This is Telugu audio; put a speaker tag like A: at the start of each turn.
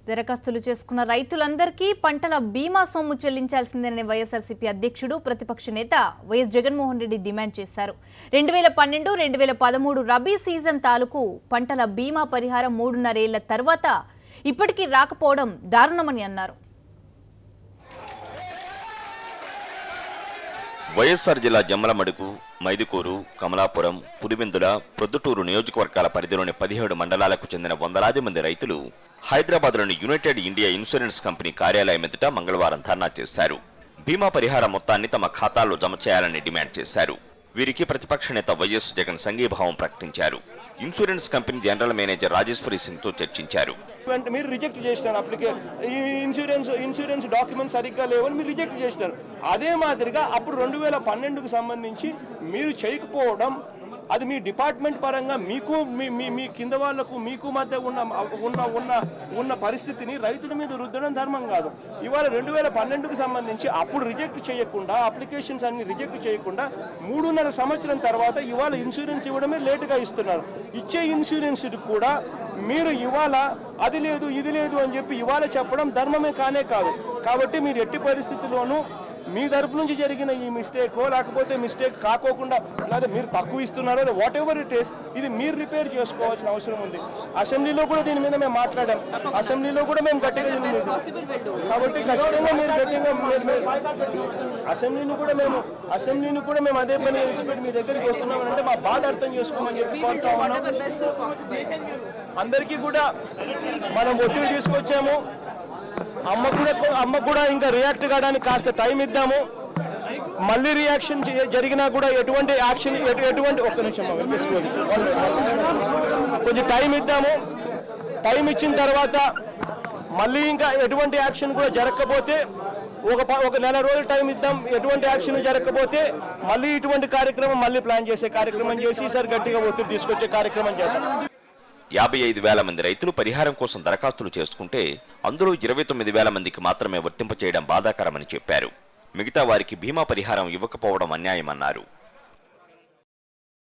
A: దరఖాస్తులు చేసుకున్న రైతులందరికీ పంటల బీమా సొమ్ము చెల్లించాల్సిందేనని వైఎస్ఆర్సీపీ అధ్యక్షుడు ప్రతిపక్ష నేత వైఎస్ జగన్మోహన్ రెడ్డి డిమాండ్ చేశారు. 2012-2013 రబీ సీజన్ తాలూకు పంటల బీమా పరిహారం 3.5 ఏళ్ల తర్వాత ఇప్పటికీ రాకపోవడం దారుణమని అన్నారు.
B: వైఎస్ఆర్ జిల్లా జమ్మలమడుగు, మైదుకూరు, కమలాపురం, పులివెందుల, ప్రొద్దుటూరు నియోజకవర్గాల పరిధిలోని 17 మండలాలకు చెందిన వందలాది మంది రైతులు హైదరాబాద్లోని యునైటెడ్ ఇండియా ఇన్సూరెన్స్ కంపెనీ కార్యాలయం ఎదుట మంగళవారం ధర్నా చేశారు. బీమా పరిహార మొత్తాన్ని తమ ఖాతాల్లో జమ చేయాలని డిమాండ్ చేశారు. వీరికి ప్రతిపక్ష నేత వైఎస్ జగన్ సంఘీభావం ప్రకటించారు. Insurance company general manager Rajeshwari Singh తో చర్చించారు.
C: మీరు రిజెక్ట్ చేసినారు, ఇన్సూరెన్స్ డాక్యుమెంట్స్ సరిగ్గా లేవని మీరు రిజెక్ట్ చేసినారు. అదే మాదిరిగా అప్పుడు 2012కు సంబంధించి మీరు చేయకపోవడం, అది మీ డిపార్ట్మెంట్ పరంగా మీకు మీ కింద వాళ్లకు మీకు మధ్య ఉన్న పరిస్థితిని రైతుల మీద రుద్దడం ధర్మం కాదు. ఇవాళ 2012కు సంబంధించి అప్పుడు రిజెక్ట్ చేయకుండా, అప్లికేషన్స్ అన్ని రిజెక్ట్ చేయకుండా 3.5 సంవత్సరం తర్వాత ఇవాళ ఇన్సూరెన్స్ ఇవ్వడమే లేటుగా ఇస్తున్నారు. ఇచ్చే ఇన్సూరెన్స్ కూడా మీరు ఇవాళ అది లేదు ఇది లేదు అని చెప్పి ఇవాళ చెప్పడం ధర్మమే కానే కాదు. కాబట్టి మీరు ఎట్టి పరిస్థితుల్లోనూ మీ తరపు నుంచి జరిగిన ఈ మిస్టేకో లేకపోతే మిస్టేక్ కాకోకుండా లేదా మీరు తక్కువ ఇస్తున్నారో వాట్ ఎవర్ ఇట్ ఈస్, ఇది మీరు రిపేర్ చేసుకోవాల్సిన అవసరం ఉంది. అసెంబ్లీలో కూడా దీని మీద మేము మాట్లాడాం, అసెంబ్లీలో కూడా మేము గట్టిగా కాబట్టి ఖచ్చితంగా మీరు గట్టిగా అసెంబ్లీని కూడా మేము అదే పని విడిచిపెట్టి మీ దగ్గరికి వస్తున్నామనంటే మా బాధ అర్థం చేసుకోమని చెప్పి కోరుతా ఉన్నాం. అందరికీ కూడా మనం ఒత్తిడి తీసుకొచ్చాము. అమ్మ కూడా ఇంకా రియాక్ట్ కావడానికి కాస్త టైం ఇద్దాము. మళ్ళీ రియాక్షన్ జరిగినా కూడా ఎటువంటి యాక్షన్ ఒక్క నిమిషం కొంచెం టైం ఇద్దాము. టైం ఇచ్చిన తర్వాత మళ్ళీ ఇంకా ఎటువంటి యాక్షన్ కూడా జరగకపోతే ఒక నెల రోజులు టైం ఇద్దాం. ఎటువంటి యాక్షన్ జరగకపోతే మళ్ళీ ఇటువంటి కార్యక్రమం మళ్ళీ ప్లాన్ చేసే కార్యక్రమం చేసి ఈసారి గట్టిగా ఒత్తిడి తీసుకొచ్చే కార్యక్రమం చేద్దాం.
B: 55,000 మంది రైతులు పరిహారం కోసం దరఖాస్తులు చేసుకుంటే అందులో 29,000 మందికి మాత్రమే వర్తింపచేయడం బాధాకరమని చెప్పారు. మిగతా వారికి బీమా పరిహారం ఇవ్వకపోవడం అన్యాయమన్నారు.